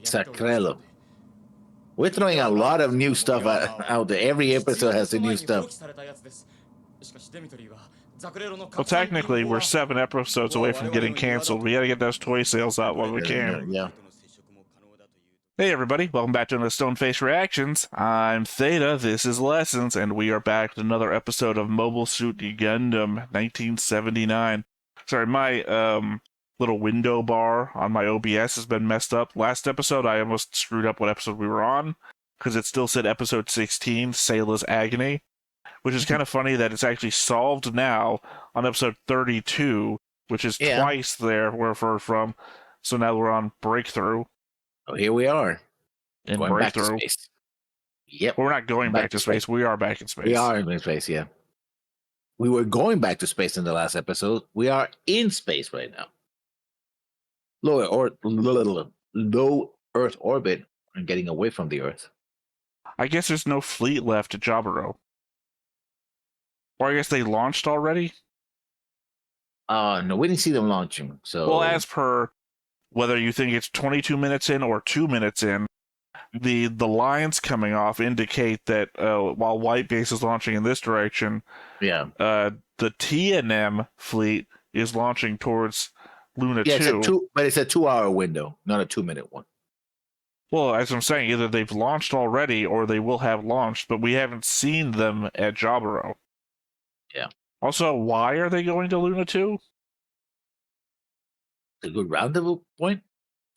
Sacrelo. We're throwing a lot of new stuff out there. Every episode has the new stuff. Well, technically, we're 7 episodes away from getting canceled. We gotta get those toy sales out while we can. Yeah. Hey everybody, welcome back to another Stoneface Reactions. I'm Zeta, this is Lessons, and we are back with another episode of Mobile Suit Gundam 1979. Sorry, my little window bar on my OBS has been messed up. Last episode, I almost screwed up what episode we were on, because it still said episode 16, Sayla's Agony, which is kind of funny that it's actually solved now on episode 32, which is twice there where we're from. So now we're on Breakthrough. Oh, here we are. In going Breakthrough. back to space. Yep. Well, we're not going back to space. We are back in space. We are in space, yeah. We were going back to space in the last episode. We are in space right now. Low Earth orbit and getting away from the Earth. I guess there's no fleet left at Jaburo. Or I guess they launched already? No, we didn't see them launching. So, well, as per whether you think it's 22 minutes in or 2 minutes in, the lines coming off indicate that while White Base is launching in this direction, the TNM fleet is launching towards Luna 2. But it's a 2-hour window, not a 2-minute one. Well, as I'm saying, either they've launched already or they will have launched, but we haven't seen them at Jaburo. Yeah. Also, why are they going to Luna 2? A good roundabout point.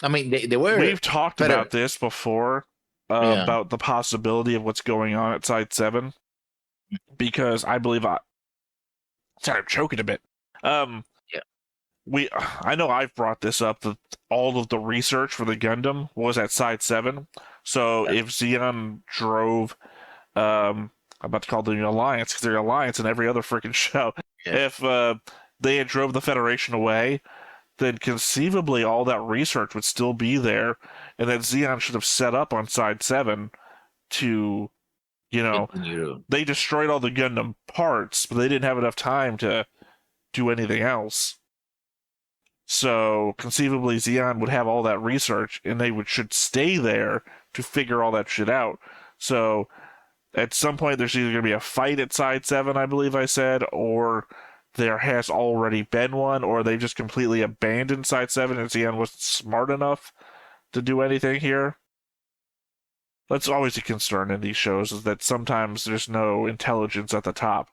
I mean, they were. We've talked about this before, about the possibility of what's going on at Side 7, because I believe sorry, I'm choking a bit. I know I've brought this up that all of the research for the Gundam was at Side 7. So if Zeon drove, I'm about to call them the Alliance because they're Alliance in every other freaking show. Yeah. If they had drove the Federation away, then conceivably all that research would still be there, and that Zeon should have set up on Side 7 to, they destroyed all the Gundam parts, but they didn't have enough time to do anything else. So conceivably Zeon would have all that research, and they should stay there to figure all that shit out. So at some point there's either going to be a fight at Side 7, I believe I said, or there has already been one, or they just completely abandoned Side 7 and Zeon wasn't smart enough to do anything here. That's always a concern in these shows, is that sometimes there's no intelligence at the top.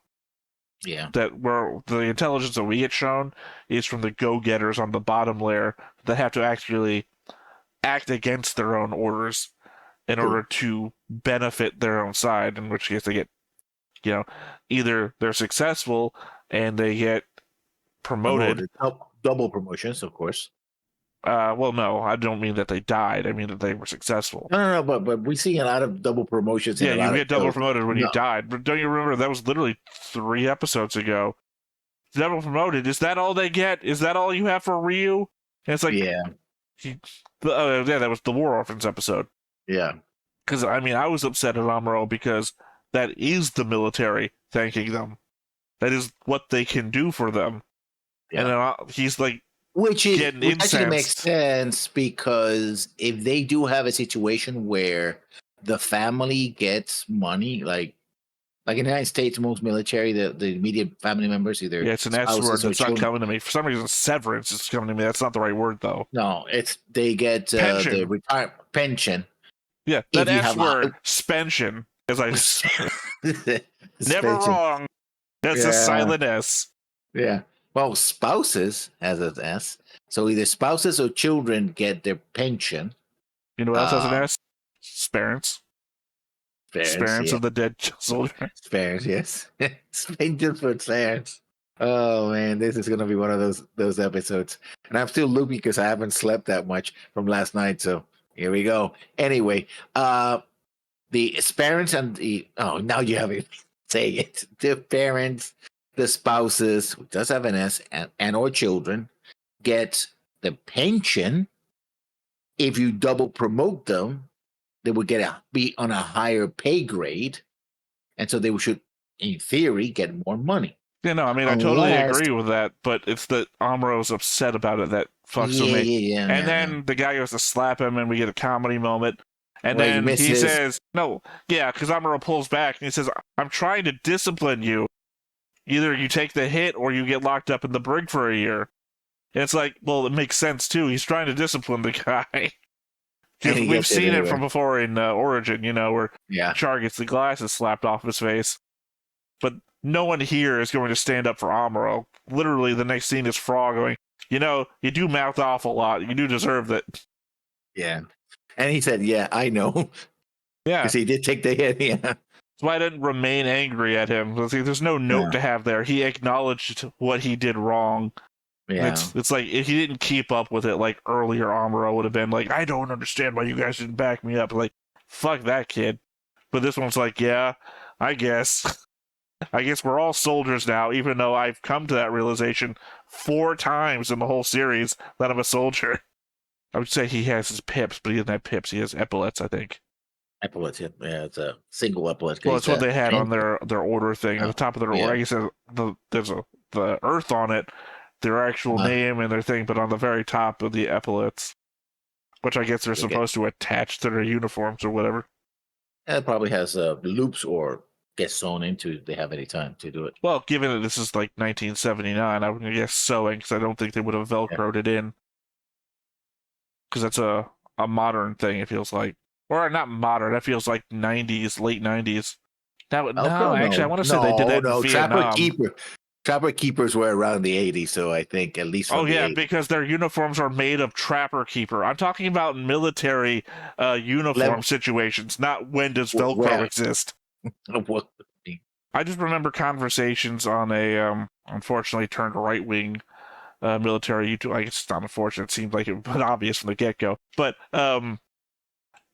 Yeah. That the intelligence that we get shown is from the go-getters on the bottom layer that have to actually act against their own orders in order to benefit their own side, in which case they get, either they're successful and they get promoted. Double promotions, of course. Well, no, I don't mean that they died. I mean that they were successful. No, but we see a lot of double promotions. Yeah, you get double promoted when you died. But don't you remember that was literally 3 episodes ago? Double promoted. Is that all they get? Is that all you have for Ryu? And it's like, that was the War Orphans episode. Yeah. Because, I mean, I was upset at Amuro because that is the military thanking them. That is what they can do for them. Yeah. And then he's like, which actually makes sense, because if they do have a situation where the family gets money, like in the United States, most military, the immediate family members, either it's an S word. It's not coming to me for some reason. Severance is coming to me. That's not the right word, though. No, they get the retirement pension. Yeah, that S word, spension, as I never wrong. That's a silent S. Yeah. Well, spouses has an S. So either spouses or children get their pension. You know what else has an S? Sparents. Sparents of the dead soldier. Sparents, yes. Pension for sparents. Oh man, this is gonna be one of those episodes. And I'm still loopy because I haven't slept that much from last night. So here we go. Anyway, the parents and now you have it. Say it. The parents, the spouses, who does have an S, and or children, get the pension. If you double promote them, they would be on a higher pay grade, and so they should, in theory, get more money. Yeah, no, I mean, I totally agree with that, but it's that Amuro's upset about it that fucks with me. Yeah, and then the guy goes to slap him, and we get a comedy moment. And then he says, no, yeah, because Amuro pulls back, and he says, I'm trying to discipline you. Either you take the hit, or you get locked up in the brig for a year. And it's like, well, it makes sense, too. He's trying to discipline the guy. We've seen it from before in Origin, where Char gets the glasses slapped off his face. But no one here is going to stand up for Amuro. Literally, the next scene is Frog going, you do mouth off a lot. You do deserve that. Yeah. And he said, yeah, I know. Yeah. Because he did take the hit, yeah. That's why I didn't remain angry at him. There's no note to have there. He acknowledged what he did wrong. Yeah. It's like, if he didn't keep up with it like earlier, Amuro would have been like, I don't understand why you guys didn't back me up. Like, fuck that kid. But this one's like, yeah, I guess. I guess we're all soldiers now, even though I've come to that realization 4 times in the whole series that I'm a soldier. I would say he has his pips, but he doesn't have pips. He has epaulets, I think. Epaulets, yeah. It's a single epaulet. Well, it's what they had on their order thing. At the top of their order, I guess there's the Earth on it, their actual name and their thing, but on the very top of the epaulets, which I guess they're supposed to attach to their uniforms or whatever. It probably has loops or get sewn into. They have any time to do it. Well, given that this is like 1979, I would guess sewing, because I don't think they would have Velcroed it in. Because that's a modern thing, it feels like. Or not modern, that feels like 90s, late 90s. Actually, I want to say they did that in Vietnam. Trapper Keepers were around the 80s, so I think at least. Because their uniforms are made of Trapper Keeper. I'm talking about military uniform situations, not when does Velcro exist. I just remember conversations on a unfortunately turned right-wing military YouTube. I guess it's not unfortunate. It seemed like it was obvious from the get-go. But God,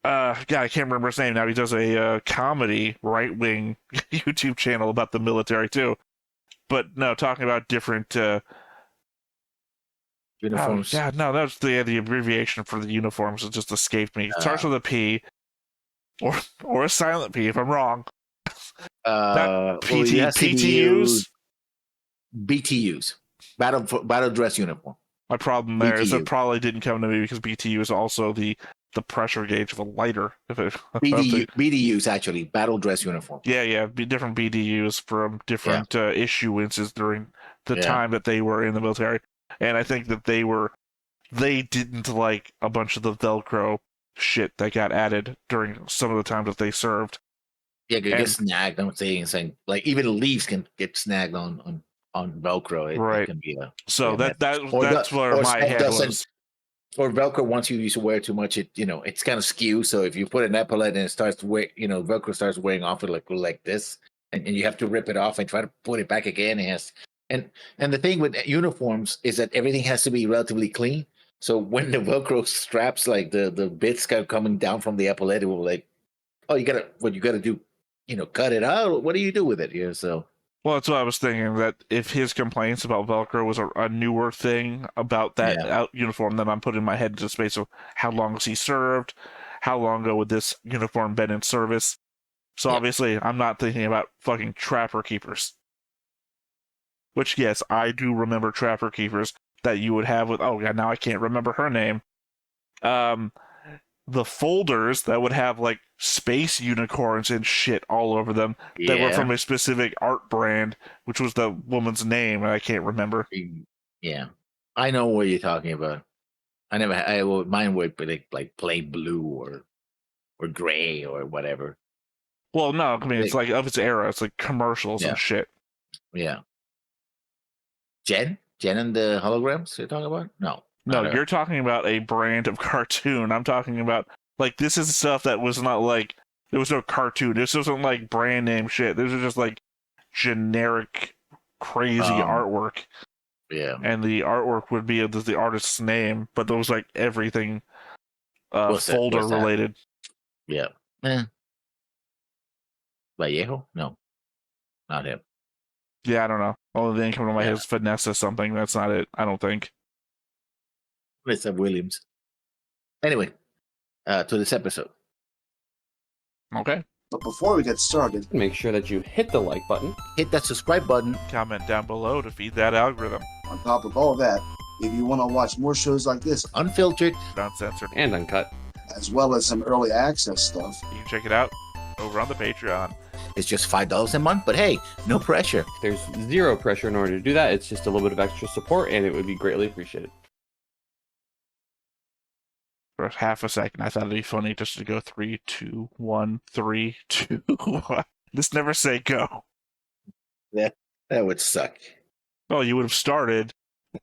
I can't remember his name now. He does a comedy right-wing YouTube channel about the military too. But no, talking about different uniforms. Yeah, no, that's the abbreviation for the uniforms. It just escaped me. It starts with a P, or a silent P if I'm wrong. Not PTUs. BTUs. Battle dress uniform. My problem there is it probably didn't come to me because BTU is also the pressure gauge of a lighter. BDUs, actually, battle dress uniform. Yeah, different BDUs from different issuances during the time that they were in the military. And I think that they didn't like a bunch of the Velcro shit that got added during some of the times that they served. Yeah, it gets snagged. I'm saying like even leaves can get snagged on Velcro. It can be that's where my head was. Or Velcro, once you used to wear too much, it's kind of skew. So if you put an epaulet and it starts to wear, Velcro starts wearing off it like this, and you have to rip it off and try to put it back again. And the thing with uniforms is that everything has to be relatively clean. So when the Velcro straps, like the bits kind of coming down from the epaulet, it will like, oh, you gotta do, cut it out. What do you do with it? So. Well, that's what I was thinking, that if his complaints about Velcro was a newer thing about that uniform, then I'm putting my head into space of how long has he served, how long ago would this uniform been in service. So obviously, I'm not thinking about fucking Trapper Keepers. Which, yes, I do remember Trapper Keepers that you would have with, now I can't remember her name. The folders that would have like space unicorns and shit all over them that were from a specific art brand, which was the woman's name, and I can't remember. Yeah, I know what you're talking about. Mine would be like plain blue or gray or whatever. Well, no, I mean it's like of its era. It's like commercials and shit. Yeah. Jen and the holograms you're talking about? No, you're talking about a brand of cartoon. I'm talking about, like, this is stuff that was not like, there was no cartoon. This wasn't like brand name shit. This was just like generic, crazy artwork. Yeah. And the artwork would be the artist's name, but there was like everything folder related. Yeah. Vallejo? No, not him. Yeah, I don't know. Only thing coming to my head is Vanessa something. That's not it, I don't think. Mr. Williams. Anyway, to this episode. Okay. But before we get started, make sure that you hit the like button, hit that subscribe button, comment down below to feed that algorithm. On top of all that, if you want to watch more shows like this, unfiltered, uncensored, and uncut, as well as some early access stuff, you can check it out over on the Patreon. It's just $5 a month, but hey, no pressure. There's zero pressure in order to do that. It's just a little bit of extra support, and it would be greatly appreciated. For half a second, I thought it'd be funny just to go 3, 2, 1, 3, 2, 1. Just never say go. That would suck. Well, you would have started,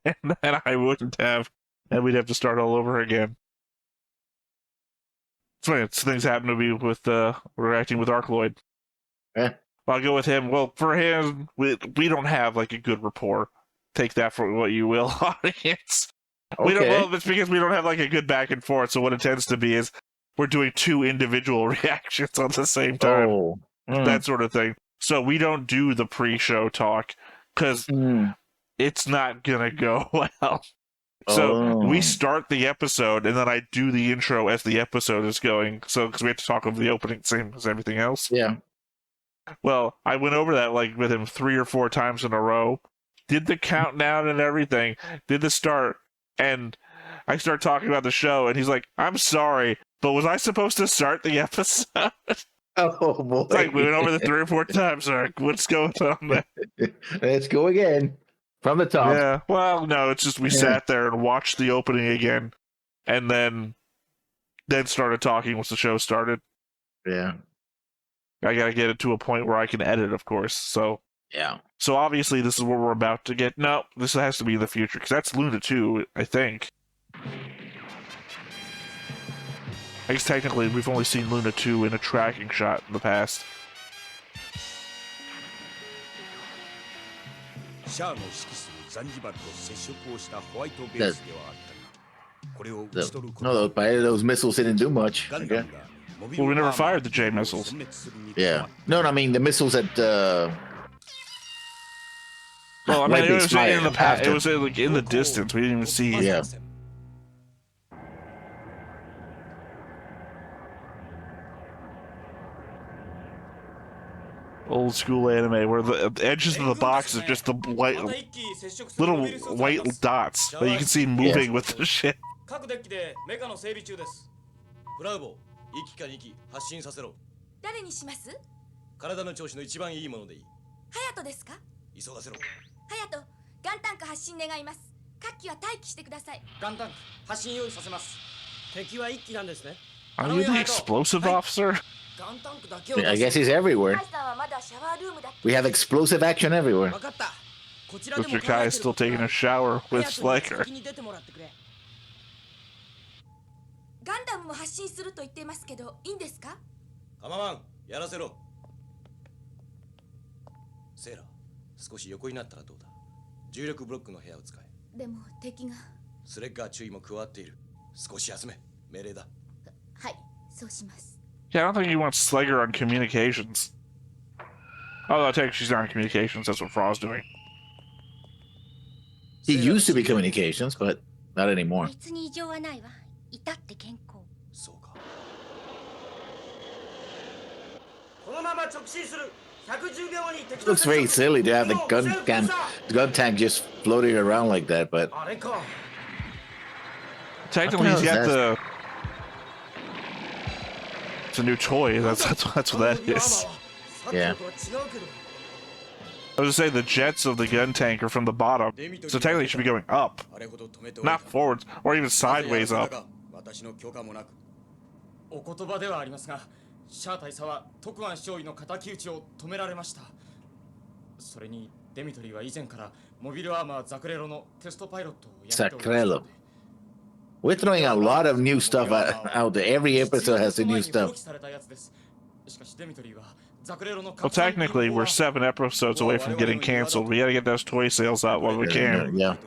and then I wouldn't have, and we'd have to start all over again. It's funny, things happen to me with interacting with Arcloid. Yeah. I'll go with him. Well, for him, we don't have like a good rapport. Take that for what you will, audience. Okay. We don't. Well, it's because we don't have like a good back and forth. So what it tends to be is we're doing 2 individual reactions on the same time. Oh. That sort of thing. So we don't do the pre-show talk because it's not gonna go well. So we start the episode and then I do the intro as the episode is going. So because we have to talk over the opening, same as everything else. Yeah. Well, I went over that like with him 3 or 4 times in a row. Did the countdown and everything. Did the start. And I start talking about the show, and he's like, I'm sorry, but was I supposed to start the episode? Oh, boy. It's like we went over the 3 or 4 times, sir. What's going on there? Let's go again. From the top. Yeah, well, no, it's just we sat there and watched the opening again, and then started talking once the show started. Yeah. I gotta get it to a point where I can edit, of course, so... Yeah. So obviously this is what we're about to get. No, this has to be in the future, because that's Luna 2, I think. I guess technically we've only seen Luna 2 in a tracking shot in the past. No, those missiles didn't do much. Okay. Well, we never fired the J missiles. Yeah. No, I mean the missiles at well, I mean, it was in the past. After. It was like in the distance. We didn't even see. Yeah. Old school anime where the edges of the box is just the little white dots that you can see moving with the shit. 誰にします？体の調子の一番いいものでいい。隼人ですか？急がせろ。隼人、ガンタンク発進願います。各機は待機してください。ガンタンク発進用意させます。敵は一機なんですね。Are you the explosive officer? I guess he's everywhere. We have explosive action everywhere. Mr. Kai is still taking a shower with Slacker. ガンダムも発進すると言っていますけど、いいんですか？構わん、やらせろ。セーラ、少し横になったらどうだ。重力ブロックの部屋を使え。でも敵が。スレッガー注意も加わっている。少し休め、命令だ。はい、そうします。Yeah, I don't think he wants Slager on communications. Although technically she's not on communications, that's what Frost's doing. He used to be communications, but not anymore. 別に異常はないわ。至って健康。そうか。このまま直進する。110秒に敵 Looks very silly to have the gun tank just floating around like that, but technically he's got the. It's a new toy. That's what that is. Yeah. I was gonna say the jets of the gun tank are from the bottom, so technically it should be going up, not forwards or even sideways up. お言葉ではありますが、シャア大佐は徳安少尉の敵討ちを止められました。それにデミトリーは以前からモビルアーマーザクレロのテストパイロットをやっております。We're throwing a lot of new stuff out there. Every episode has the new stuff. Well, technically, we're 7 episodes away from getting canceled. We gotta get those toy sales out while we can. Yeah.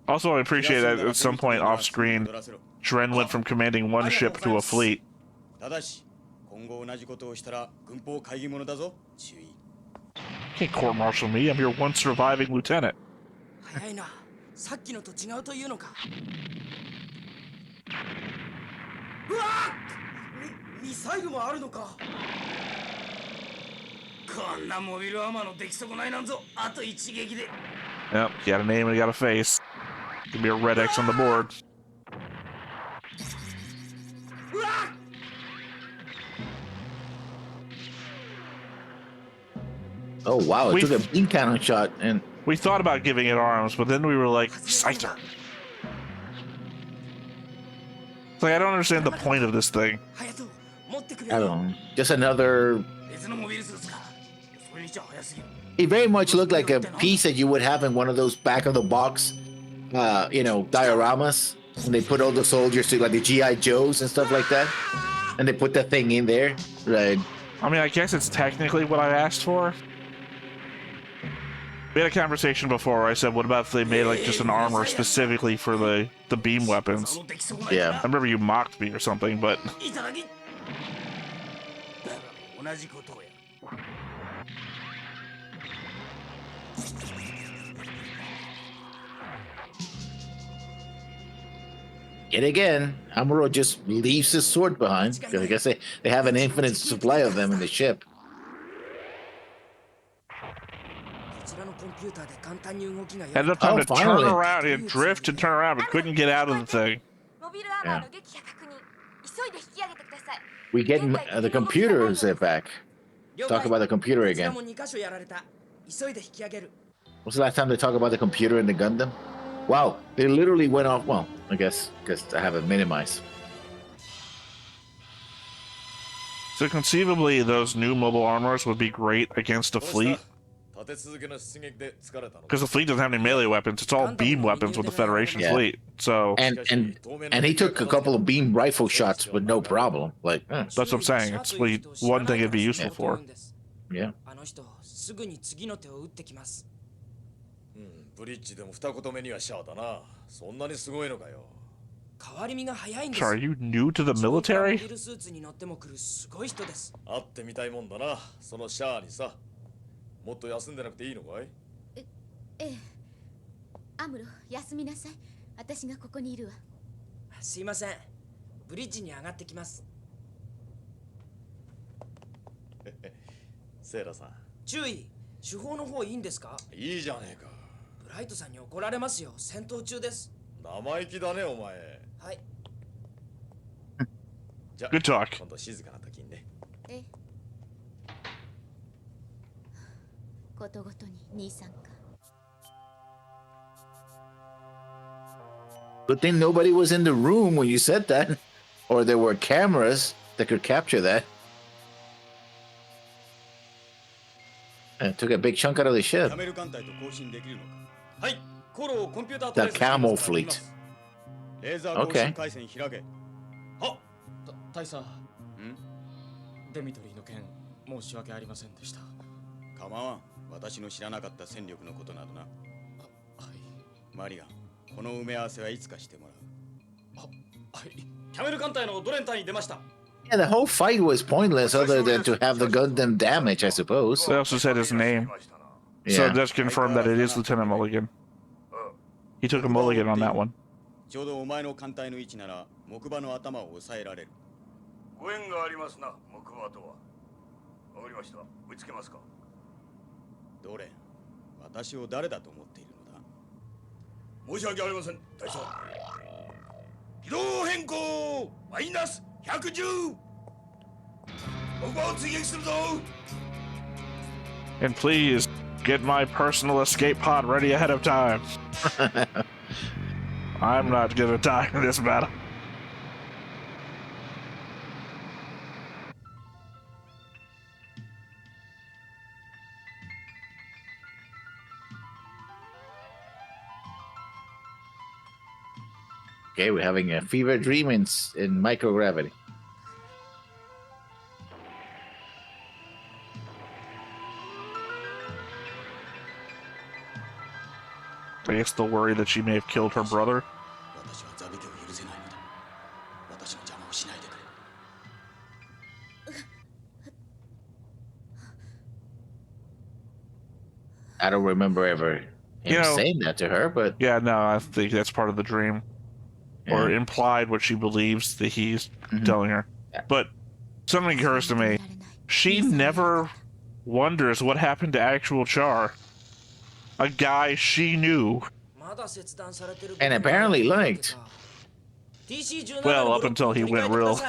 Also, I appreciate that at some point off screen, Dren went from commanding one ship to a fleet. You can't court-martial me. I'm your one surviving lieutenant. うわっミサイルもあるのか。こんなモビルアーマーの出来損ないなんぞあと一撃で。 Yep, you got a name and you got a face. Could be a red X on the board. Oh wow, it took a beam cannon shot and we thought about giving it arms, but then we were like, Scyther. It's like I don't understand the point of this thing. I don't know. Just another. It very much looked like a piece that you would have in one of those back of the box, dioramas. And they put all the soldiers to like the GI Joes and stuff like that, and they put that thing in there, right? I mean, I guess it's technically what I asked for. We had a conversation before where I said, what about if they made like just an armor specifically for the beam weapons? Yeah. I remember you mocked me or something, but... Yet again, Amuro just leaves his sword behind, because I guess they have an infinite supply of them in the ship. Had enough time to turn around. He had drift and turn around, but couldn't get out of the thing. Yeah. We get the computers back. Talk about the computer again. What's the last time they talked about the computer in the Gundam? Wow, they literally went off. Well, I guess because I have it minimized. So conceivably, those new mobile armors would be great against the fleet. Because the fleet doesn't have any melee weapons; it's all beam weapons with the Federation fleet. So and he took a couple of beam rifle shots with no problem. Like that's what I'm saying. It's one thing it'd be useful for. Yeah. ブリッジでも二言目にはシャアだな。そんなにすごいのかよ。 Sorry, are you new to the military? 会ってみたいもんだな。そのシャアにさ。もっと休んでなくていいのかい？ええ。アムロ、休みなさい。私がここにいるわ。すいません。ブリッジに上がってきます。セイラさん。注意。手法の方いいんですか？いいじゃねえか。 ブライトさんに怒られますよ。戦闘中です。生意気だねお前。はい。じゃあ、 Good talk. 今度静かな時にね。え。ことごとに兄さんか。Good thing nobody was in the room when you said that, or there were cameras that could capture that. And it took a big chunk out of the ship. The camel fleet. Okay. 大佐、デミトリーの件申し訳ありませんでした。構わん。私の知らなかった戦力のことなどな。はい。マリガン、この埋め合わせはいつかしてもらう。はい。キャメル艦隊のドレン隊に出ました。 Yeah, the whole fight was pointless other than to have the Gundam damage, I suppose. They also said his name. Yeah. So that's confirmed that it is Lieutenant Mulligan. He took a mulligan on that one. ちょうどお前の艦隊の位置なら木馬の頭を抑えられる。ご縁がありますな、木馬とは。わかりました。追いつけますか。どれ、私を誰だと思っているのだ。申し訳ありません、大佐。軌道変更マイナス110。木馬を追撃するぞ。 And please get my personal escape pod ready ahead of time. I'm not gonna die in this battle. Okay, we're having a fever dream in microgravity. I guess they'll worry that she may have killed her brother. I don't remember ever him saying that to her, but yeah, no, I think that's part of the dream. or implied what she believes that he's telling her. But something occurs to me. She never wonders what happened to actual Char. A guy she knew. And apparently liked. Well, up until he went real,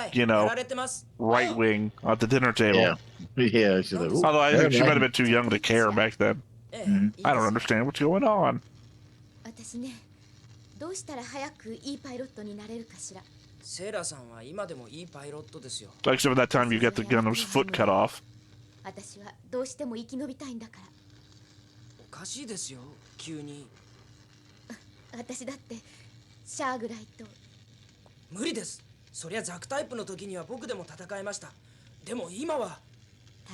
right-wing at the dinner table. Yeah, she's like, although I think she might have been too young to care back then. I don't understand what's going on. Except for that time you get the Gundam's foot cut off.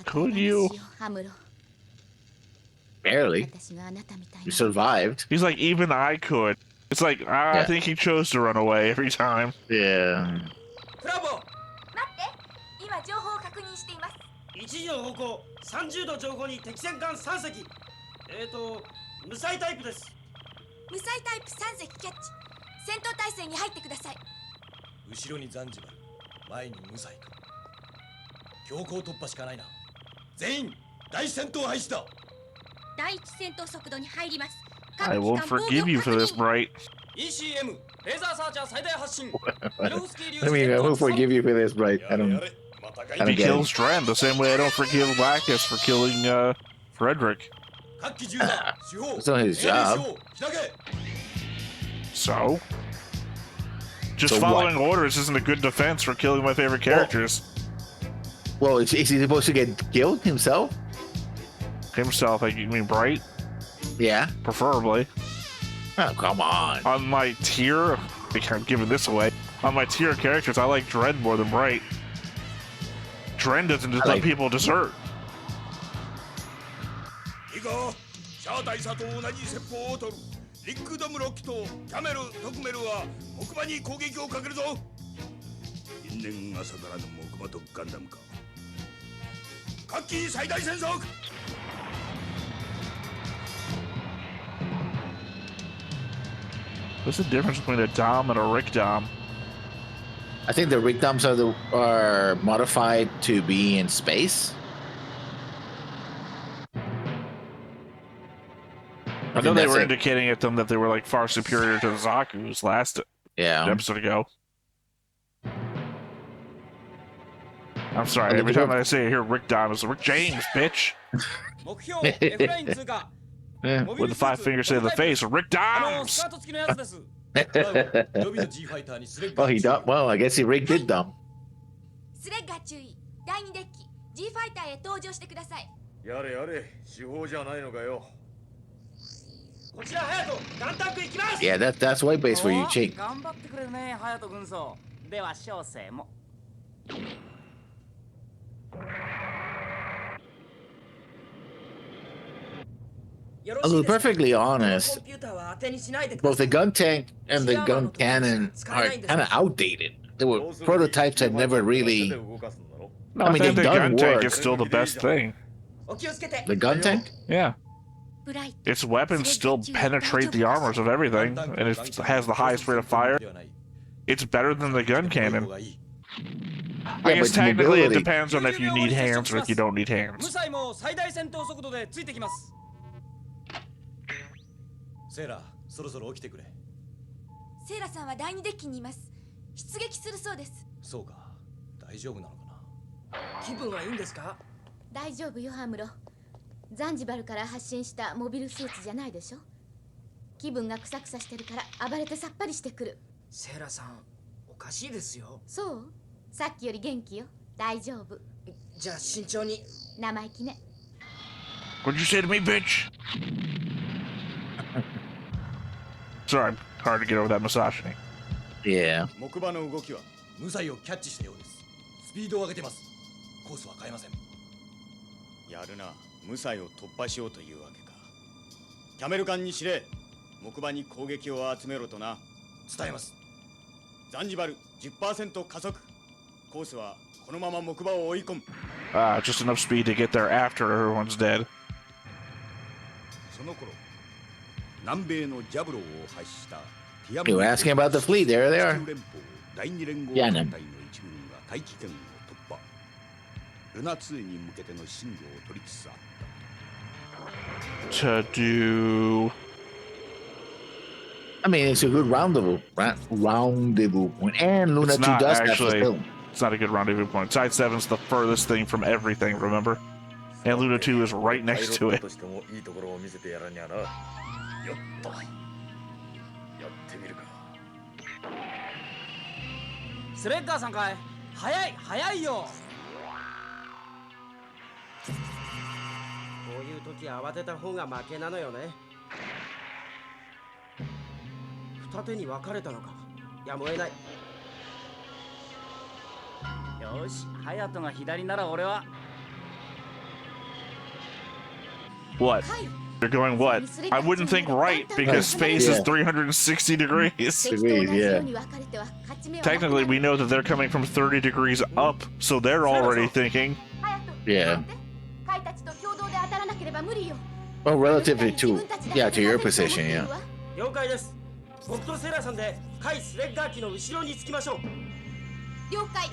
Could you? Barely. You survived. He's like, even I could. It's like, I think he chose to run away every time. Yeah. 1時の方向30度上方に敵戦艦3隻無彩タイプです。無彩タイプ3隻キャッチ。戦闘態勢に入ってください。後ろにザンジバル、前に無彩か。強行突破しかないな。全員大戦闘廃止だ。第一戦闘速度に入ります。 I won't forgive you for this, Bright. ECM レーザーサーチャー最大発信。 I mean, I won't forgive you for this, Bright. I don't He kills Dren the same way I don't forgive Lacus for killing Frederick. It's not his job. So? Just So following what? orders isn't a good defense for killing my favorite characters. Well, is he supposed to get killed himself? Himself, you mean Bright? Yeah. Preferably. Oh, come on. On my tier, I think I'm giving this away. On my tier of characters, I like Dren more than Bright. Dren doesn't just let people desert. いいか、シャア大佐と同じ説法を取る。リック・ドムロッキとキャメル・トクメルは木馬に攻撃をかけるぞ。因縁朝からの木馬とガンダムか。各機最大戦速。 What's the difference between a Dom and a Rick Dom? I think the Rick Doms are modified to be in space. I know they were indicating at them that they were like far superior to the Zaku's last episode ago. I'm sorry, every time I say I hear Rick Dom, it's Rick James, bitch. With the 5 fingers to the face, Rick Doms! Oh, he done. Well, I guess he Rick did dumb. スレッガー注意。第2デッキ G ファイターへ登場してください。やれやれ、手法じゃないのかよ。 こちらハヤト、ガンタンク行きます。 Yeah, that's white base for you, Chink. 頑張ってくれるね、ハヤト軍曹。では小生も。 I'll be perfectly honest, both the gun tank and the gun cannon are kind of outdated. They were prototypes that never really. No, I mean, think the gun tank work. is still the best thing. The gun tank? Yeah. Its weapons still penetrate the armors of everything, and it has the highest rate of fire. It's better than the gun cannon. I guess technically it depends on if you need hands or if you don't need hands. セーラ、そろそろ起きてくれ。セーラさんは第2デッキにいます。出撃するそうです。そうか、大丈夫なのかな。気分はいいんですか？大丈夫よ、ハムロ。ザンジバルから発信したモビルスーツじゃないでしょ。気分がクサクサしてるから暴れてさっぱりしてくる。セーラさん、おかしいですよ。そう？さっきより元気よ。大丈夫。じゃあ慎重に。生意気ね。What'd you say to me, bitch? Sorry, hard to get over that misogyny. Yeah. 木馬の動きは無彩をキャッチしたようです。スピードを上げてます。コースは変えません。やるな、無彩を突破しようというわけか。キャメル艦に司令、木馬に攻撃を集めろとな。伝えます。ザンジバル 10% 加速。コースはこのまま木馬を追い込む。Just enough speed to get there after everyone's dead. その頃、南米のジャブローを発した You were asking about the fleet. There they are. 第二連合 Yeah, 艦 no. 隊の一軍が大気圏を突破。ルナ2に向けての進路を取りつつあった。 To do. I mean, it's a good rendezvous point. And Luna It's 2 not does have actually. fulfillment. It's not a good rendezvous point. Side 7's the furthest thing from everything, remember? And Luna 2 is right next to it. としてもいいところを見せてやらにゃな。よっと。やってみるか。スレッガーさんかい。早いよ。こういう時慌てた方が負けなのよね。二手に分かれたのか。やむを得ない。よし、隼人が左なら俺は。What? You're going what? I wouldn't think right because space is 360 degrees. Degrees, yeah. Technically, we know that they're coming from 30 degrees up, so they're already thinking. Yeah. Well, relatively to your position, yeah. 了解です。僕とセラさんで海スレッガー機の後ろにつきましょう。了解。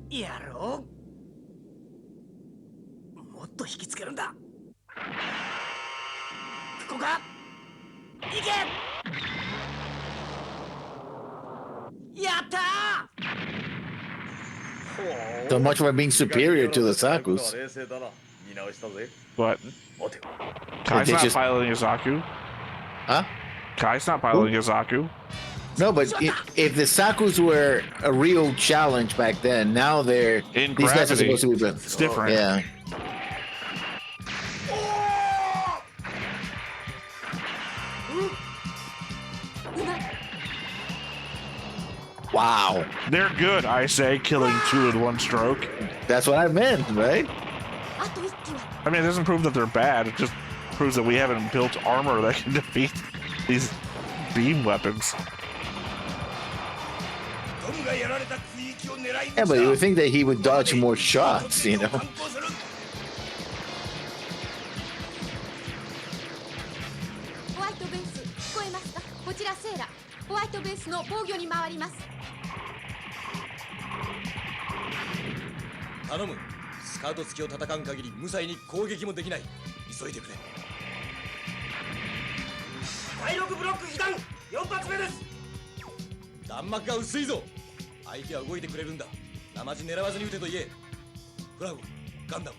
やろう。もっと引きつけるんだ。ここか。行け。やったー。 So much for being superior to the Sakus. But Kai's They not just- piloting a Zaku. Huh? Kai's not piloting a Zaku. No, but if the Sakus were a real challenge back then, now they're In these guys are gravity, supposed to be it's different. Yeah. Wow. They're good, I say, killing two in one stroke. That's what I meant, right? I mean, it doesn't prove that they're bad. It just proves that we haven't built armor that can defeat these beam weapons. Yeah, but you would think that he would dodge more shots, you know? ホワイトベース聞こえますか。こちらセーラ。ホワイトベースの防御に回ります。頼む。スカウト付きを戦う限り無罪に攻撃もできない。急いでくれ。第6ブロック被弾4発目です。弾幕が薄いぞ。相手は動いてくれるんだ。生地狙わずに撃てと言え。フラグ、ガンダム。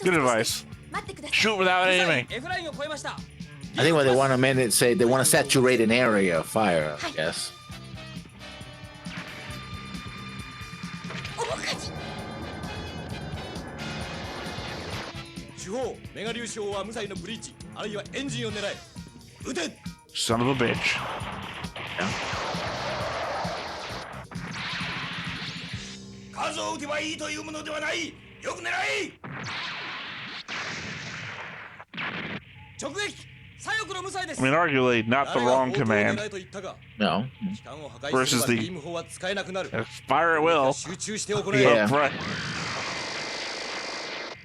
Good advice. Shoot without aiming. F ラインを越えました。 I think what they want to mean is say they want to saturate an area of fire, I guess. 主砲、メガ粒子砲は無罪のブリーチ、あるいはエンジンを狙え。撃て。 Son of a bitch. 数を撃てばいいというものではない。よく狙い。直撃。左翼の無罪で I す。 mean, arguably, not the wrong command. No. Versus the fire at will. Yeah. Up front.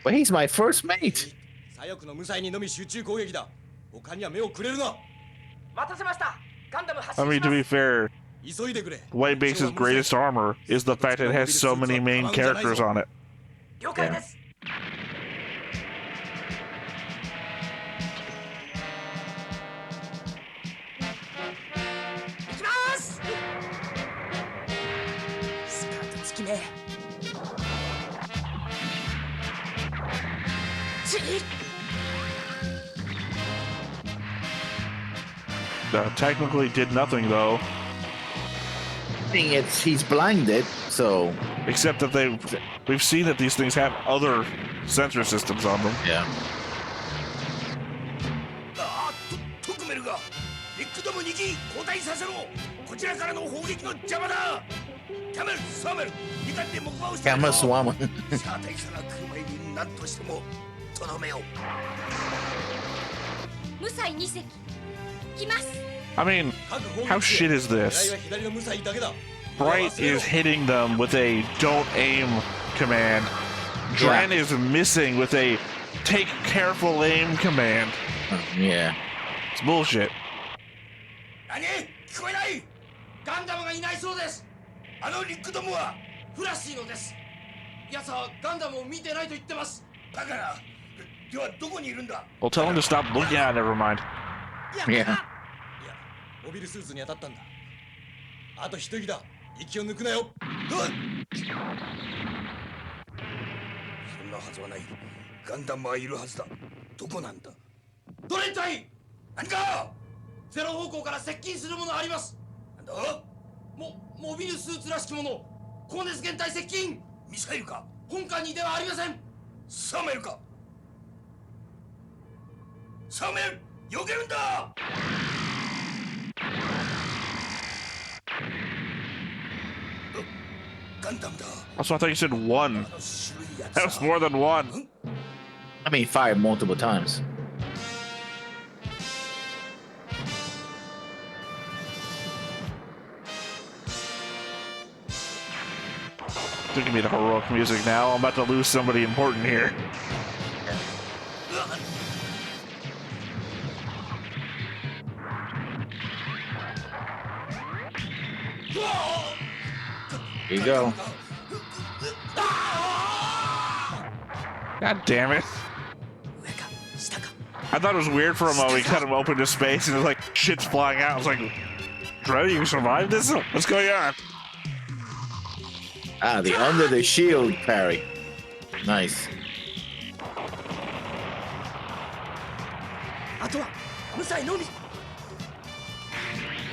But he's my first mate. 左翼の無罪にのみ集中攻撃だ。他には目をくれるな。待たせました。ガンダム発 I 進 mean, しま to be す。 fair, 急いでくれ。 White Base's greatest armor is the fact that it has so many main characters on it. 了解です。行きます。スカート付き目。次。 Technically did nothing though, Thing he's blinded, so except that we've seen that these things have other sensor systems on them. yeah. トクメルがビッグドム2機交代させろ。こちらからの砲撃の邪魔だ。キャメル、サーメル、二艦で木馬をして Gamma Swammer. シャー大佐が来る前に何としてもとどめよう。無罪2隻。来ます。 I mean, how shit is this? Bright is hitting them with a don't aim command. Dren is missing with a take careful aim command. Yeah. It's bullshit. 何？聞こえない？ガンダムがいないそうです。あのリックダムはフラッシーのです。奴はガンダムを見てないと言ってます。だから、ではどこにいるんだ？ Well, tell him to stop looking. Yeah, never mind. Yeah. いや、モビルスーツに当たったんだ。あと一息だ。息を抜くなよ。そんなはずはない。ガンダムはいるはずだ。どこなんだ？ドレン隊！何か！ゼロ方向から接近するものあります。なんだ？モビルスーツらしきもの。高熱源体接近。ミサイルか？本艦にではありません。サメルか？サメル！避けるんだ！ Also, I thought you said one. That was more than one. I mean, fired multiple times. Don't give me the heroic music now. I'm about to lose somebody important here. Here you go. God damn it. I thought it was weird for a moment. He cut him open to space and it was like shit's flying out. I was like, Drew, you survived this? What's going on? Ah, the under the shield parry. Nice. I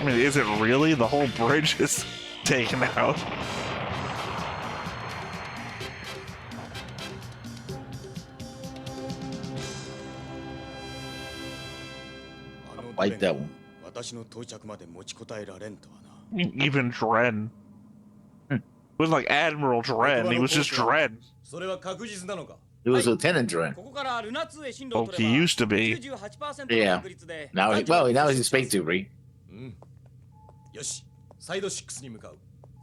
mean, is it really? The whole bridge is taken out. Like that one. Even Dren. It was like Admiral Dren. He was just Dren. He was Lieutenant Dren. Oh, he used to be. Yeah. Now he's a spacesuit, right? This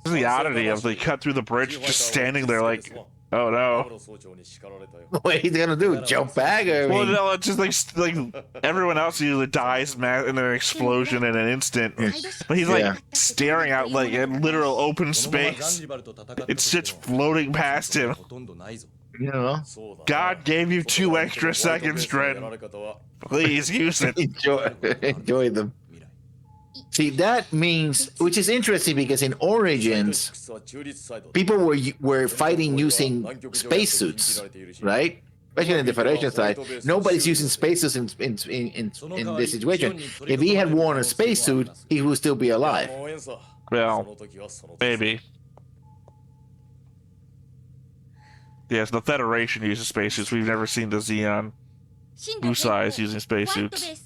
is the oddity of they cut through the bridge just standing there like, oh no. What he's gonna do? Jump back? Or Well, no, it's just like everyone else usually dies in an explosion in an instant. But he's like staring out like in literal open space. It's just floating past him. You know? God gave you 2 extra seconds, Dren. Please use it. Enjoy them. See, that means, which is interesting because in Origins, people were fighting using spacesuits, right? Especially in the Federation side, nobody's using spacesuits in this situation. If he had worn a spacesuit, he would still be alive. Well, maybe. Yes, the Federation uses spacesuits. We've never seen the Xeon Busai's using spacesuits.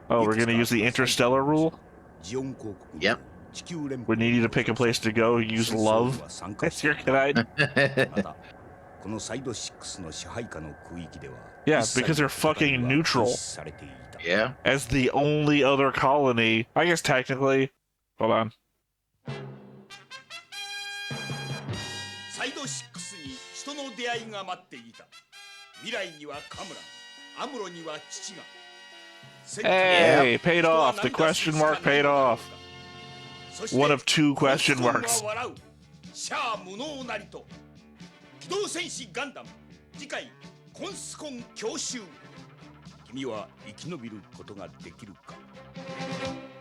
Oh, we're gonna use the interstellar rule? Yep. We need you to pick a place to go, use love. That's your guide. Yeah, because they're fucking neutral. Yeah. As the only other colony, I guess technically. Hold on. Hey, paid off. The question mark paid off. One of 2 question marks.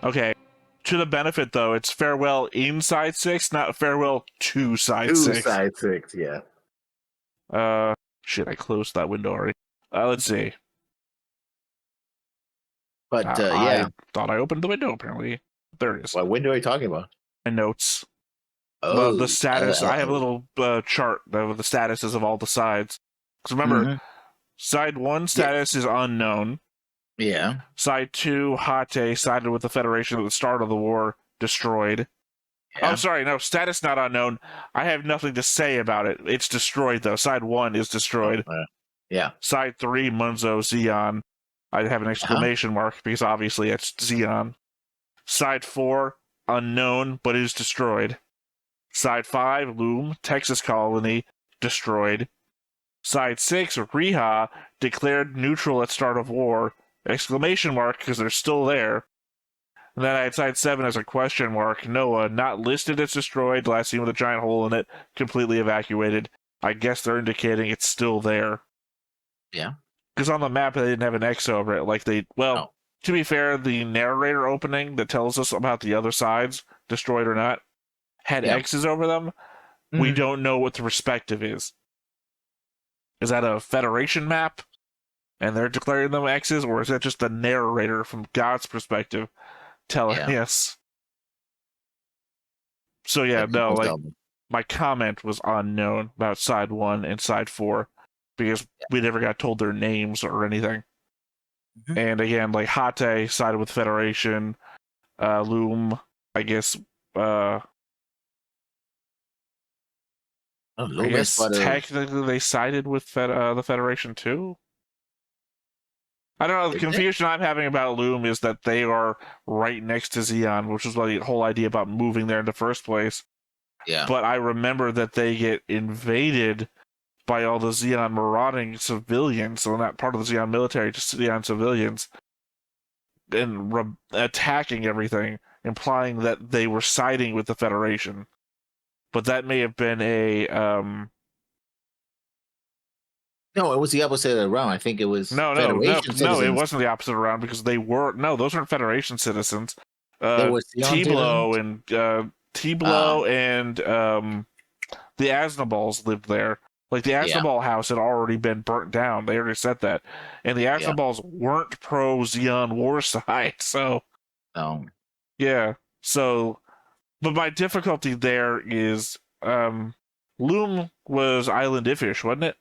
Okay. To the benefit, though, it's farewell inside 6, not farewell to side 6. To side 6, yeah. Shit, I closed that window already. Let's see. But, yeah. I thought I opened the window, apparently. There it is. What window are you talking about? My notes. Oh. The status. I have a little chart of the statuses of all the sides. Because remember, side 1 status is unknown. Yeah. Side 2, Hate, sided with the Federation at the start of the war, destroyed. Yeah. Oh, sorry, no, status not unknown. I have nothing to say about it. It's destroyed, though. Side 1 is destroyed. Yeah. Side 3, Munzo, Xeon. I have an exclamation mark, because obviously it's Xeon. Side 4, unknown, but is destroyed. Side 5, Loom, Texas colony, destroyed. Side 6, Riha, declared neutral at start of war, exclamation mark, because they're still there. And then I had Side 7 as a question mark, Noah, not listed as destroyed, last seen with a giant hole in it, completely evacuated. I guess they're indicating it's still there. Yeah. Because on the map, they didn't have an X over it. Like to be fair, the narrator opening that tells us about the other sides, destroyed or not, had X's over them. Mm-hmm. We don't know what the perspective is. Is that a Federation map, and they're declaring them X's, or is that just the narrator from God's perspective telling us? So my comment was unknown about Side 1 and Side 4, because we never got told their names or anything. Mm-hmm. And again, like Hate sided with Federation, Loom, I guess. I guess technically they sided with the Federation too. I don't know. The confusion I'm having about Loom is that they are right next to Zeon, which is the whole idea about moving there in the first place. Yeah. But I remember that they get invaded by all the Zeon marauding civilians, so not part of the Zeon military, just Zeon civilians, and attacking everything, implying that they were siding with the Federation. But that may have been a... No, it was the opposite around. I think it was No, it wasn't the opposite around, because they were... No, those weren't Federation citizens. T-Blow and the Asnabals lived there. Like, the Asnabal house had already been burnt down. They already said that. And the Asnabals weren't pro-Zeon war side, so... Yeah, so... But my difficulty there is... Loom was Island Ifish, wasn't it?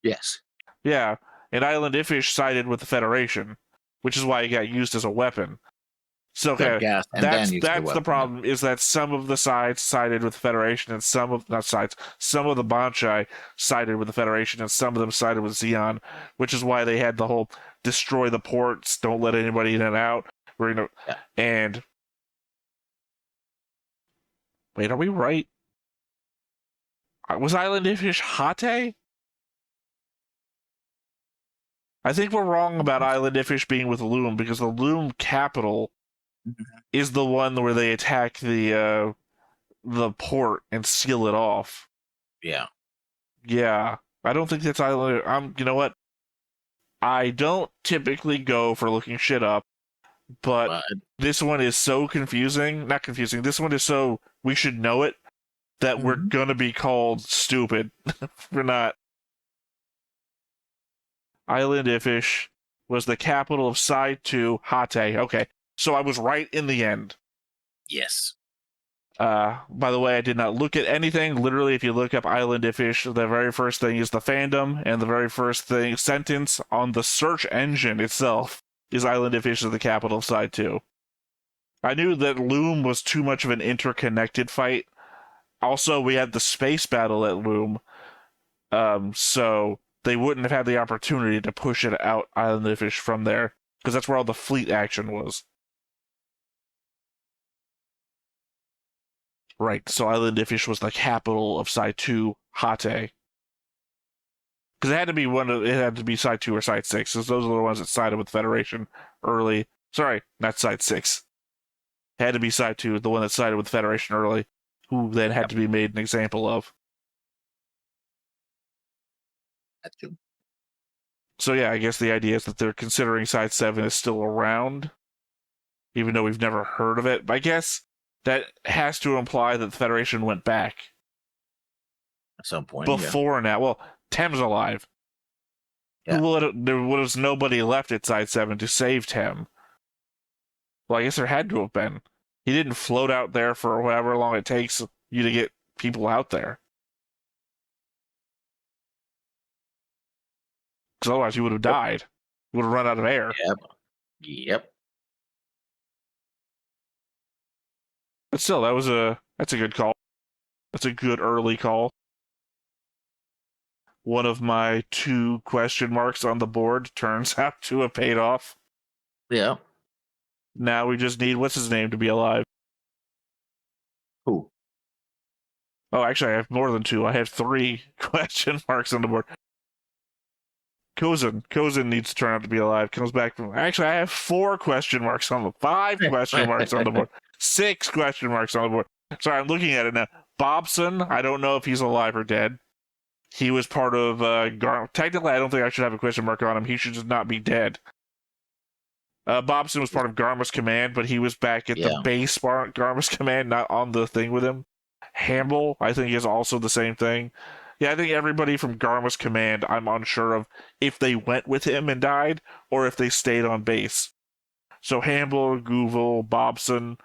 Yes. Yeah, and Island Ifish sided with the Federation, which is why it got used as a weapon. So okay, that's the problem, is that some of the sides sided with the Federation, and some of the Banshai sided with the Federation, and some of them sided with Zeon, which is why they had the whole destroy the ports, don't let anybody in and out. And wait, are we right? Was Island Ifish Hate? I think we're wrong about Island Ifish being with Loom, because the Loom capital is the one where they attack the port and seal it off. Yeah. Yeah. I don't think that's Island... you know what? I don't typically go for looking shit up, but this one is so confusing. Not confusing. This one is so... We should know it, that we're gonna be called stupid for not... Island Ifish was the capital of Side 2, Hate. Okay, so I was right in the end. Yes. By the way, I did not look at anything. Literally, if you look up Island Ifish, the very first thing is the fandom, and the very first sentence on the search engine itself is Island Ifish is the capital of Side 2. I knew that Loom was too much of an interconnected fight. Also, we had the space battle at Loom, so... they wouldn't have had the opportunity to push it out Island Ifish from there, because that's where all the fleet action was. Right, so Island Ifish was the capital of Side 2, Hate. Because it had to be Side 2 or Side 6, because those are the ones that sided with Federation early. Sorry, not Side 6. It had to be Side 2, the one that sided with Federation early, who then had to be made an example of. So yeah, I guess the idea is that they're considering Side 7 is still around, even though we've never heard of it. But I guess that has to imply that the Federation went back. At some point, before now. Well, Tem's alive. Yeah. There was nobody left at Side 7 to save Tem. Well, I guess there had to have been. He didn't float out there for however long it takes you to get people out there. Because otherwise you would have died. You would have run out of air. Yep. But still, that's a good call. That's a good early call. One of my 2 question marks on the board turns out to have paid off. Yeah. Now we just need what's his name to be alive. Who? Oh, actually, I have more than 2. I have 3 question marks on the board. Kozin needs to turn out to be alive. Comes back from... Actually, I have 4 question marks on the... 5 question marks on the board. 6 question marks on the board. Sorry, I'm looking at it now. Bobson, I don't know if he's alive or dead. He was part of technically, I don't think I should have a question mark on him. He should just not be dead. Bobson was part of Garma's command, but he was back at the base Garma's command, not on the thing with him. Hamble, I think, is also the same thing. Yeah, I think everybody from Garma's command, I'm unsure of if they went with him and died, or if they stayed on base. So Hamble, Google, Bobson,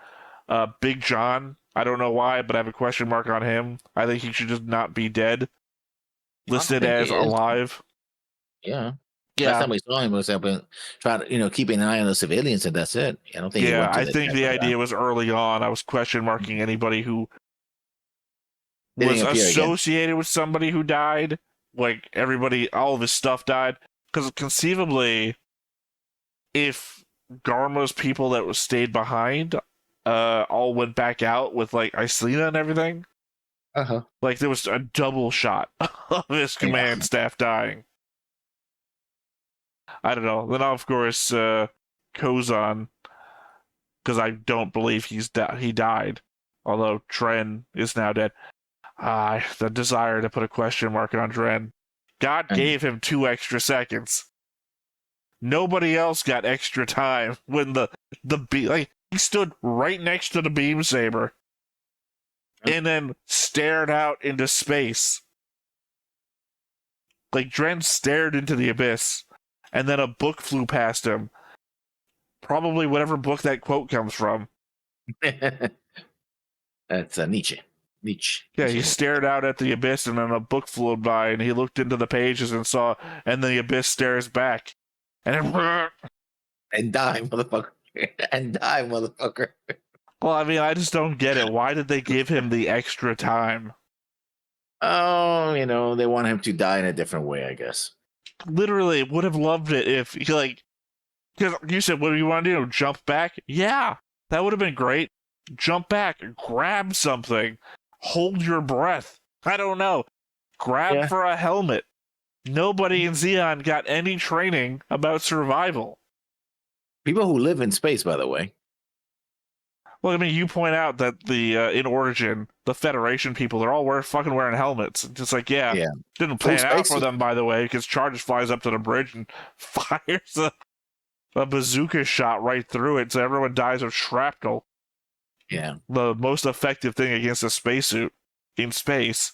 Big John, I don't know why, but I have a question mark on him. I think he should just not be dead. Listed as alive. Yeah. Last time we saw him was up and trying to, keeping an eye on the civilians, and that's it. I don't think. Yeah, I think the idea was early on. I was question marking anybody who was associated with somebody who died. Like everybody, all of his stuff died. Because conceivably, if Garma's people that stayed behind all went back out with like Islena and everything, like there was a double shot of his command staff dying. I don't know. Then of course Kozon, because I don't believe he died, although Dren is now dead. The desire to put a question mark on Dren. God gave him 2 extra seconds. Nobody else got extra time when he stood right next to the beam saber and then stared out into space. Like Dren stared into the abyss, and then a book flew past him. Probably whatever book that quote comes from. That's Nietzsche. Yeah, he stared out at the abyss, and then a book flew by, and he looked into the pages and saw, and the abyss stares back. And die, motherfucker. And die, motherfucker. Well, I mean, I just don't get it. Why did they give him the extra time? Oh, they want him to die in a different way, I guess. Literally, would have loved it if he, because you said, what do you want to do? Jump back? Yeah, that would have been great. Jump back, grab something, hold your breath. I don't know. Grab for a helmet. Nobody in Zeon got any training about survival. People who live in space, by the way. Well, I mean, you point out that in Origin, the Federation people, they're all fucking wearing helmets. Just like, didn't plan out for them, by the way, because Charge flies up to the bridge and fires a bazooka shot right through it, so everyone dies of shrapnel. Yeah. The most effective thing against a spacesuit in space.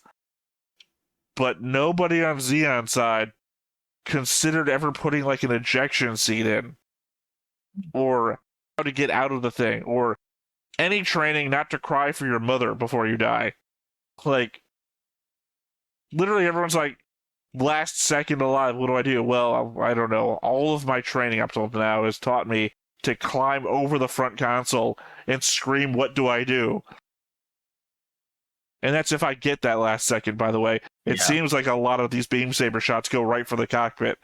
But nobody on Zeon's side considered ever putting like an ejection seat in, or how to get out of the thing, or any training not to cry for your mother before you die. Like, literally everyone's like, last second alive, what do I do? Well, I don't know. All of my training up till now has taught me to climb over the front console and scream, what do I do? And that's if I get that last second, by the way. It seems like a lot of these beam saber shots go right for the cockpit.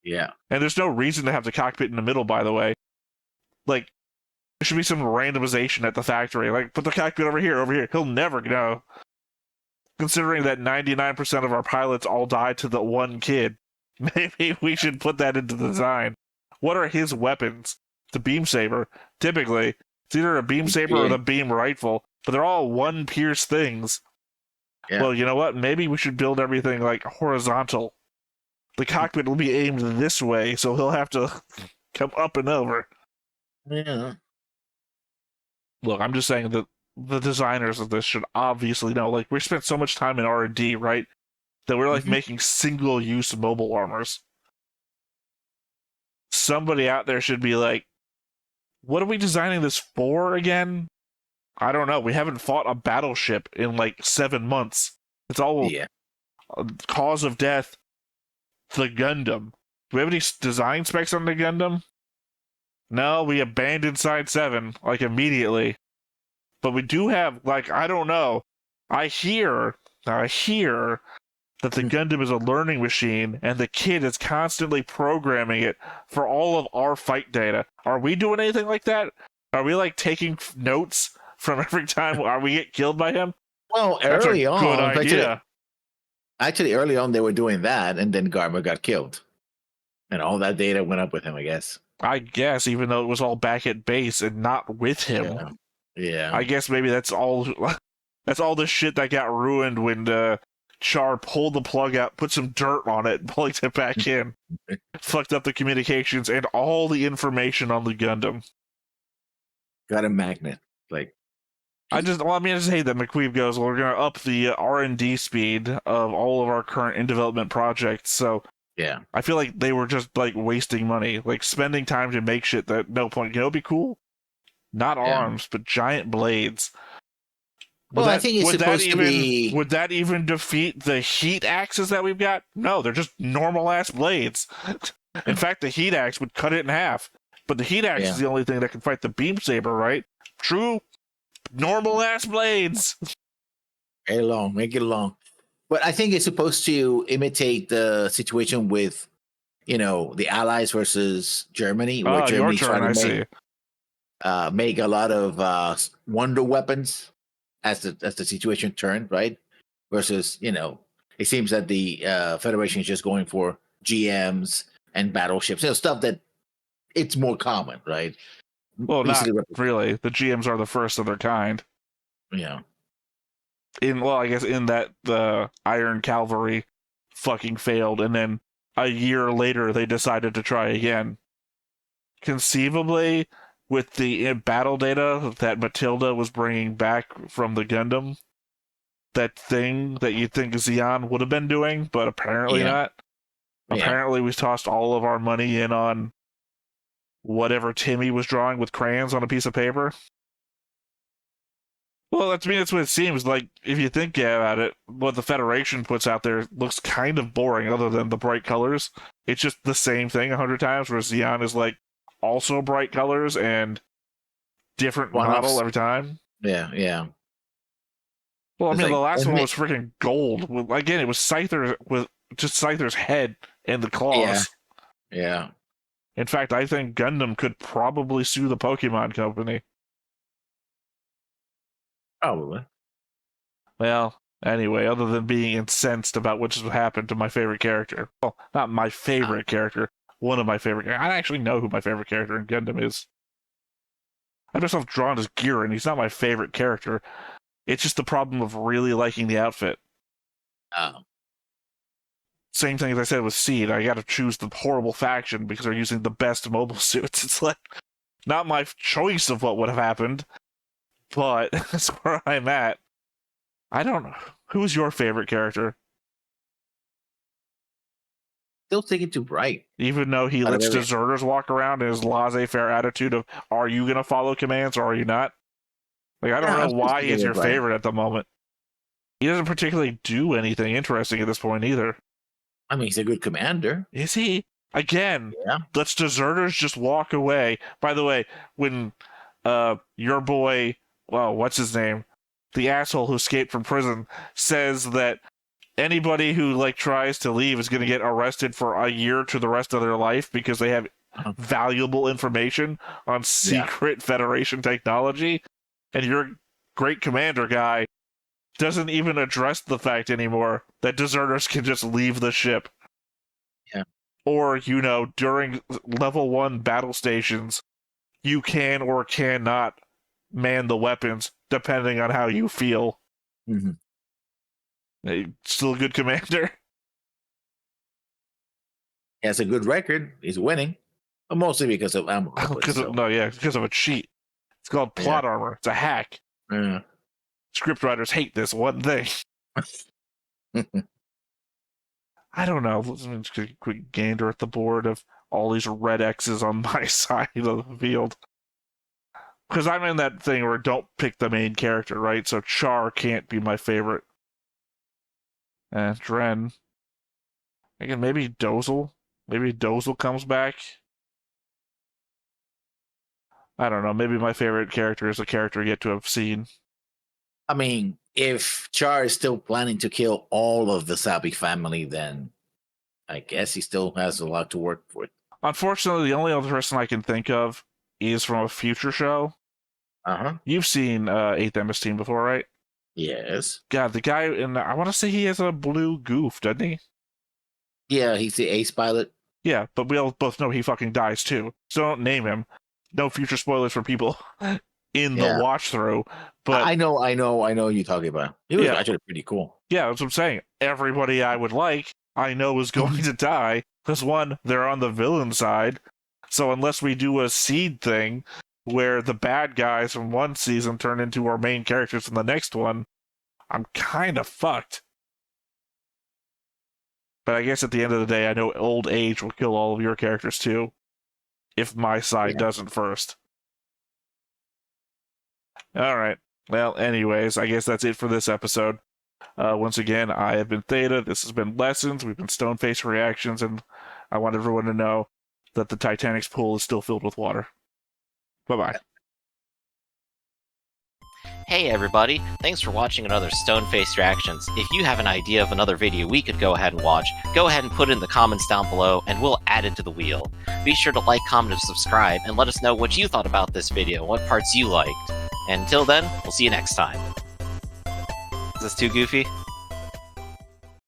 Yeah. And there's no reason to have the cockpit in the middle, by the way. Like, there should be some randomization at the factory. Like, put the cockpit over here. He'll never know. Considering that 99% of our pilots all died to the one kid, maybe we should put that into the design. What are his weapons? The beam saber. Typically, it's either a beam saber or the beam rifle, but they're all one pierce things. Yeah. Well, you know what? Maybe we should build everything like horizontal. The cockpit will be aimed this way, so he'll have to come up and over. Yeah. Look, I'm just saying that the designers of this should obviously know. Like, we spent so much time in R&D, right? That we're like making single-use mobile armors. Somebody out there should be like, what are we designing this for again? I don't know. We haven't fought a battleship in like 7 months. It's all cause of death. The Gundam. Do we have any design specs on the Gundam? No, we abandoned Side 7, like, immediately. But we do have, like, I don't know. I hear that the Gundam is a learning machine, and the kid is constantly programming it for all of our fight data. Are we doing anything like that? Are we, like, taking notes from every time we get killed by him? Well, That's early a on, good idea. Actually, early on, they were doing that, and then Garma got killed. And all that data went up with him, I guess. I guess, even though it was all back at base and not with him. Yeah. I guess maybe that's all the shit that got ruined when Char pulled the plug out, put some dirt on it, and plugged it back in. Fucked up the communications and all the information on the Gundam. Got a magnet. I just hate that McQueen goes, well, we're going to up the R&D speed of all of our current in development projects. So yeah, I feel like they were just like wasting money, like spending time to make shit that no point. You know, it'd be cool. Not arms, but giant blades. Well, I think it's supposed to be. Would that even defeat the heat axes that we've got? No, they're just normal ass blades. In fact, the heat axe would cut it in half. But the heat axe is the only thing that can fight the beam saber, right? True. Normal ass blades. Very long, make it long. But I think it's supposed to imitate the situation with, the Allies versus Germany, where Germany tried to make a lot of wonder weapons as the situation turned, right? Versus, it seems that the Federation is just going for GMs and battleships, stuff that it's more common, right? Well, not really. The GMs are the first of their kind. Yeah. I guess in that the Iron Cavalry fucking failed, and then a year later they decided to try again. Conceivably, with the battle data that Matilda was bringing back from the Gundam, that thing that you'd think Zeon would have been doing, but apparently not. Apparently we tossed all of our money in on whatever Timmy was drawing with crayons on a piece of paper. Well, that's what it seems like. If you think about it, what the Federation puts out there looks kind of boring other than the bright colors. It's just the same thing 100 times, where Zeon is like also bright colors and different model every time. Yeah. Well, the last one was freaking gold. Again, it was Scyther with just Scyther's head and the claws. Yeah. In fact, I think Gundam could probably sue the Pokemon Company. Probably. Well, anyway, other than being incensed about what just happened to my favorite character. Well, not my favorite character. One of my favorite characters. I actually know who my favorite character in Gundam is. I have myself drawn as Giran. He's not my favorite character. It's just the problem of really liking the outfit. Oh. Same thing as I said with Seed. I gotta choose the horrible faction because they're using the best mobile suits. It's like, not my choice of what would have happened, but that's where I'm at. I don't know. Who's your favorite character? Still thinking too bright. Even though he lets deserters walk around in his laissez-faire attitude of, are you gonna follow commands or are you not? Like, I don't know why he's your favorite at the moment. He doesn't particularly do anything interesting at this point either. I mean, he's a good commander. Is he? Again, lets deserters just walk away. By the way, when your boy, what's his name? The asshole who escaped from prison says that anybody who tries to leave is going to get arrested for a year to the rest of their life because they have valuable information on secret Federation technology. And your great commander guy doesn't even address the fact anymore that deserters can just leave the ship. Yeah. Or, during level 1 battle stations, you can or cannot man the weapons depending on how you feel. Mm-hmm. Still a good commander. He has a good record. He's winning. But mostly because of ammo. Because of a cheat. It's called plot armor. It's a hack. Yeah. Script writers hate this one thing. I don't know. Let's just a quick gander at the board of all these red X's on my side of the field. Because I'm in that thing where don't pick the main character, right? So Char can't be my favorite. Dren. Again, maybe Dozel. Maybe Dozel comes back. I don't know. Maybe my favorite character is a character yet to have seen. I mean, if Char is still planning to kill all of the Sabi family, then I guess he still has a lot to work with. Unfortunately, the only other person I can think of is from a future show. Uh-huh. You've seen 8th MS Team before, right? Yes. God, the guy in I want to say he has a blue goof, doesn't he? Yeah, he's the ace pilot. Yeah, but we all both know he fucking dies too. So don't name him. No future spoilers for people in the watch through. But I know you're talking about. He was actually pretty cool. Yeah, that's what I'm saying. Everybody I would like, I know is going to die. Because one, they're on the villain side. So unless we do a seed thing where the bad guys from one season turn into our main characters in the next one, I'm kind of fucked. But I guess at the end of the day, I know old age will kill all of your characters too. If my side doesn't first. Alright. Well, anyways, I guess that's it for this episode. Once again, I have been Theta. This has been Lessons. We've been Stoneface Reactions, and I want everyone to know that the Titanic's pool is still filled with water. Bye-bye. Hey everybody, thanks for watching another Stoneface Reactions. If you have an idea of another video we could go ahead and watch, go ahead and put it in the comments down below and we'll add it to the wheel. Be sure to like, comment, and subscribe and let us know what you thought about this video, what parts you liked. And until then, we'll see you next time. Is this too goofy?